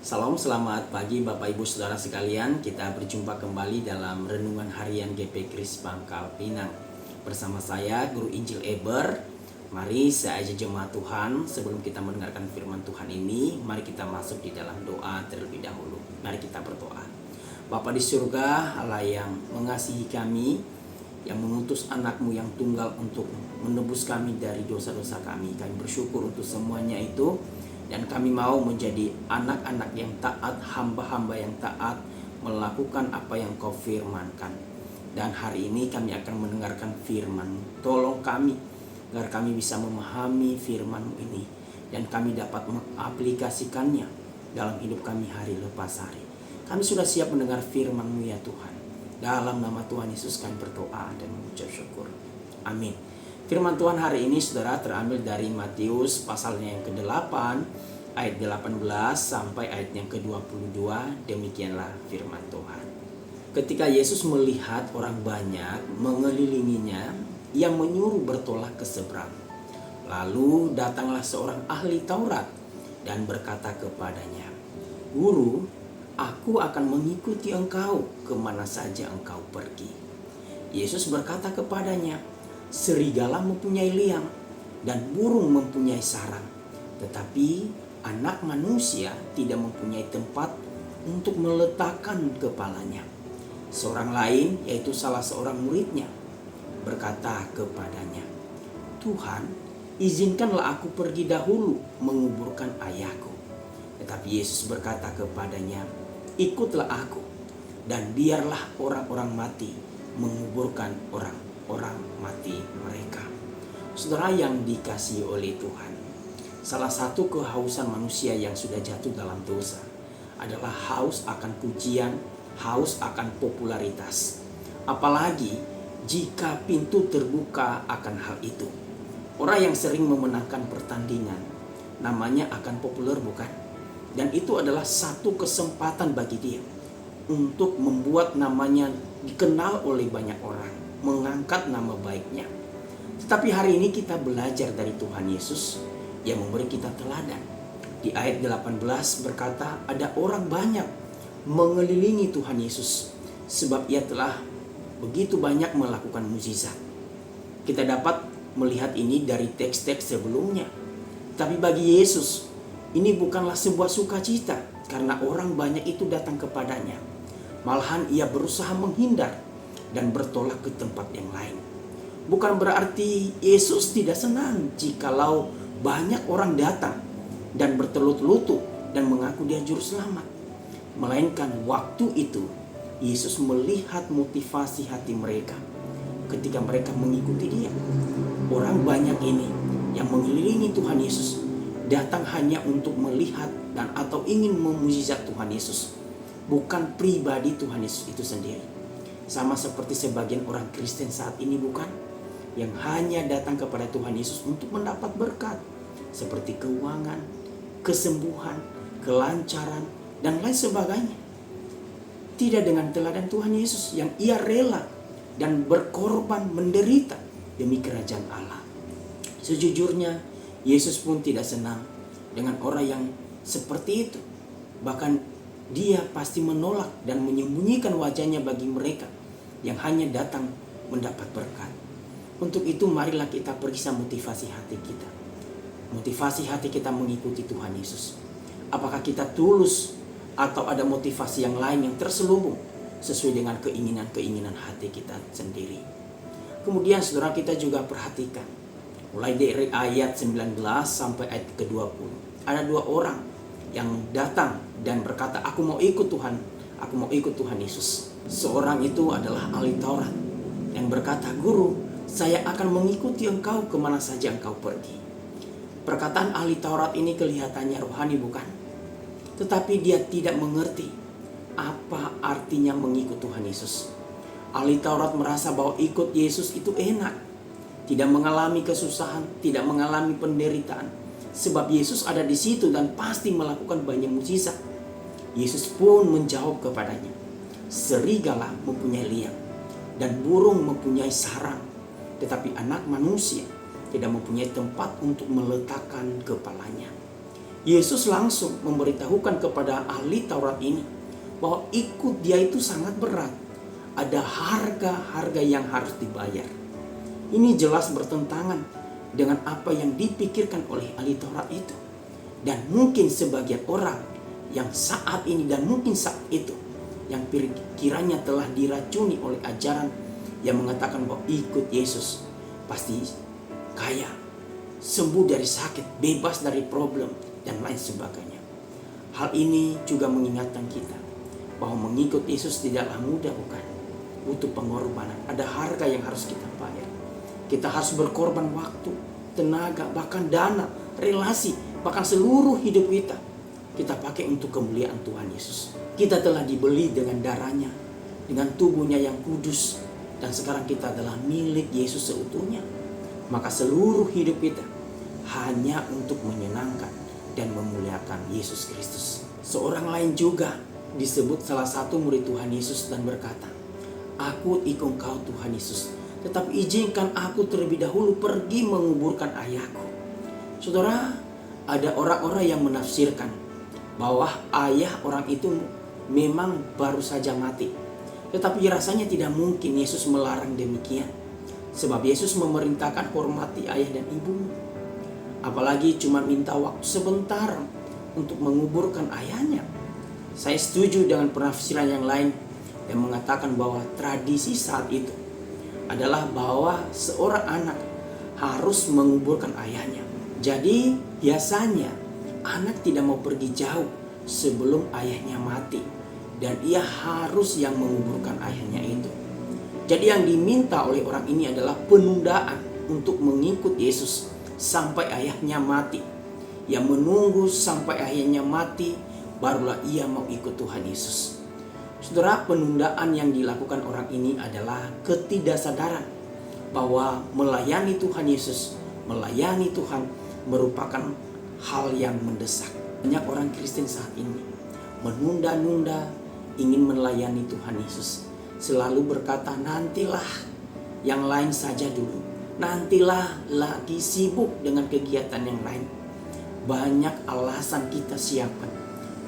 Salam, selamat pagi Bapak Ibu Saudara sekalian. Kita berjumpa kembali dalam Renungan Harian GP Kris Pangkal Pinang. Bersama saya Guru Injil Eber. Mari saya ajak jemaat Tuhan, sebelum kita mendengarkan firman Tuhan ini, mari kita masuk di dalam doa terlebih dahulu. Mari kita berdoa. Bapa di surga, Allah yang mengasihi kami, yang mengutus anakmu yang tunggal untuk menebus kami dari dosa-dosa kami. Kami bersyukur untuk semuanya itu. Dan kami mau menjadi anak-anak yang taat, hamba-hamba yang taat, melakukan apa yang Kau firmankan. Dan hari ini kami akan mendengarkan firman-Mu. Tolong kami, agar kami bisa memahami firman-Mu ini. Dan kami dapat mengaplikasikannya dalam hidup kami hari lepas hari. Kami sudah siap mendengar firman-Mu ya Tuhan. Dalam nama Tuhan Yesus kami berdoa dan mengucap syukur. Amin. Firman Tuhan hari ini saudara terambil dari Matius pasalnya yang ke-8 ayat 18 sampai ayat yang ke-22. Demikianlah firman Tuhan. Ketika Yesus melihat orang banyak mengelilinginya, Ia menyuruh bertolak ke seberang. Lalu datanglah seorang ahli Taurat dan berkata kepadanya, "Guru, aku akan mengikuti engkau kemana saja engkau pergi." Yesus berkata kepadanya, "Serigala mempunyai liang dan burung mempunyai sarang, tetapi anak manusia tidak mempunyai tempat untuk meletakkan kepalanya." Seorang lain, yaitu salah seorang muridnya, berkata kepadanya, "Tuhan, izinkanlah aku pergi dahulu menguburkan ayahku." Tetapi Yesus berkata kepadanya, "Ikutlah aku, dan biarlah orang-orang mati menguburkan orang mati mereka." Saudara yang dikasihi oleh Tuhan, salah satu kehausan manusia yang sudah jatuh dalam dosa adalah haus akan pujian, haus akan popularitas. Apalagi jika pintu terbuka akan hal itu. Orang yang sering memenangkan pertandingan namanya akan populer, bukan? Dan itu adalah satu kesempatan bagi dia untuk membuat namanya dikenal oleh banyak orang, mengangkat nama baiknya. Tetapi hari ini kita belajar dari Tuhan Yesus yang memberi kita teladan. Di ayat 18 berkata, ada orang banyak mengelilingi Tuhan Yesus sebab Ia telah begitu banyak melakukan mukjizat. Kita dapat melihat ini dari teks-teks sebelumnya. Tapi bagi Yesus, ini bukanlah sebuah sukacita karena orang banyak itu datang kepadanya. Malahan Ia berusaha menghindar dan bertolak ke tempat yang lain. Bukan berarti Yesus tidak senang jikalau banyak orang datang dan bertelut-lutut dan mengaku Dia juru selamat. Melainkan waktu itu Yesus melihat motivasi hati mereka ketika mereka mengikuti Dia. Orang banyak ini yang mengelilingi Tuhan Yesus datang hanya untuk melihat dan atau ingin memujizat Tuhan Yesus, bukan pribadi Tuhan Yesus itu sendiri. Sama seperti sebagian orang Kristen saat ini, bukan? Yang hanya datang kepada Tuhan Yesus untuk mendapat berkat seperti keuangan, kesembuhan, kelancaran, dan lain sebagainya. Tidak dengan teladan Tuhan Yesus yang Ia rela dan berkorban menderita demi kerajaan Allah. Sejujurnya Yesus pun tidak senang dengan orang yang seperti itu. Bahkan Dia pasti menolak dan menyembunyikan wajahnya bagi mereka yang hanya datang mendapat berkat. Untuk itu marilah kita periksa motivasi hati kita. Motivasi hati kita mengikuti Tuhan Yesus. Apakah kita tulus atau ada motivasi yang lain yang terselubung sesuai dengan keinginan-keinginan hati kita sendiri. Kemudian saudara, kita juga perhatikan mulai dari ayat 19 sampai ayat ke-20. Ada dua orang yang datang dan berkata, "Aku mau ikut Tuhan, aku mau ikut Tuhan Yesus." Seorang itu adalah ahli Taurat yang berkata, "Guru, saya akan mengikuti engkau kemana saja engkau pergi." Perkataan ahli Taurat ini kelihatannya rohani, bukan? Tetapi dia tidak mengerti apa artinya mengikut Tuhan Yesus. Ahli Taurat merasa bahwa ikut Yesus itu enak, tidak mengalami kesusahan, tidak mengalami penderitaan, sebab Yesus ada di situ dan pasti melakukan banyak mukjizat. Yesus pun menjawab kepadanya, "Serigala mempunyai liang dan burung mempunyai sarang, tetapi anak manusia tidak mempunyai tempat untuk meletakkan kepalanya." Yesus langsung memberitahukan kepada ahli Taurat ini bahwa ikut dia itu sangat berat. Ada harga-harga yang harus dibayar. Ini jelas bertentangan dengan apa yang dipikirkan oleh ahli Taurat itu. Dan mungkin sebagian orang yang saat ini dan mungkin saat itu yang kiranya telah diracuni oleh ajaran yang mengatakan bahwa ikut Yesus pasti kaya, sembuh dari sakit, bebas dari problem, dan lain sebagainya. Hal ini juga mengingatkan kita bahwa mengikut Yesus tidaklah mudah, bukan? Butuh pengorbanan, ada harga yang harus kita bayar. Kita harus berkorban waktu, tenaga, bahkan dana, relasi, bahkan seluruh hidup kita. Kita pakai untuk kemuliaan Tuhan Yesus. Kita telah dibeli dengan darahnya, dengan tubuhnya yang kudus, dan sekarang kita adalah milik Yesus seutuhnya. Maka seluruh hidup kita hanya untuk menyenangkan dan memuliakan Yesus Kristus. Seorang lain juga disebut salah satu murid Tuhan Yesus dan berkata, "Aku ikut Engkau Tuhan Yesus, tetapi izinkan aku terlebih dahulu pergi menguburkan ayahku." Saudara, ada orang-orang yang menafsirkan bahwa ayah orang itu memang baru saja mati. Tetapi rasanya tidak mungkin Yesus melarang demikian. Sebab Yesus memerintahkan hormati ayah dan ibumu. Apalagi cuma minta waktu sebentar untuk menguburkan ayahnya. Saya setuju dengan penafsiran yang lain yang mengatakan bahwa tradisi saat itu adalah bahwa seorang anak harus menguburkan ayahnya. Jadi biasanya anak tidak mau pergi jauh sebelum ayahnya mati. Dan ia harus yang menguburkan ayahnya itu. Jadi yang diminta oleh orang ini adalah penundaan untuk mengikut Yesus sampai ayahnya mati. Yang menunggu sampai ayahnya mati, barulah ia mau ikut Tuhan Yesus. Saudara, penundaan yang dilakukan orang ini adalah ketidaksadaran bahwa melayani Tuhan Yesus, melayani Tuhan merupakan hal yang mendesak. Banyak orang Kristen saat ini menunda-nunda ingin melayani Tuhan Yesus. Selalu berkata, nantilah, yang lain saja dulu. Nantilah, lagi sibuk dengan kegiatan yang lain. Banyak alasan kita siapkan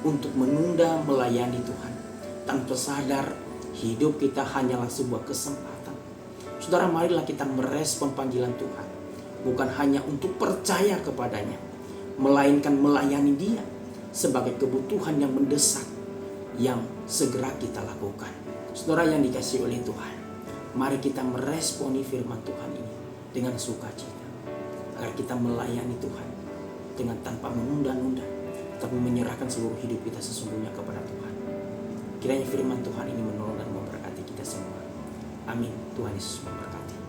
untuk menunda melayani Tuhan. Tanpa sadar, hidup kita hanyalah sebuah kesempatan. Saudara, marilah kita merespon panggilan Tuhan. Bukan hanya untuk percaya kepadanya, melainkan melayani Dia sebagai kebutuhan yang mendesak yang segera kita lakukan. Saudara yang dikasihi oleh Tuhan, mari kita meresponi firman Tuhan ini dengan sukacita, agar kita melayani Tuhan dengan tanpa menunda-nunda, tapi menyerahkan seluruh hidup kita sesungguhnya kepada Tuhan. Kiranya firman Tuhan ini menolong dan memberkati kita semua. Amin. Tuhan Yesus memberkati.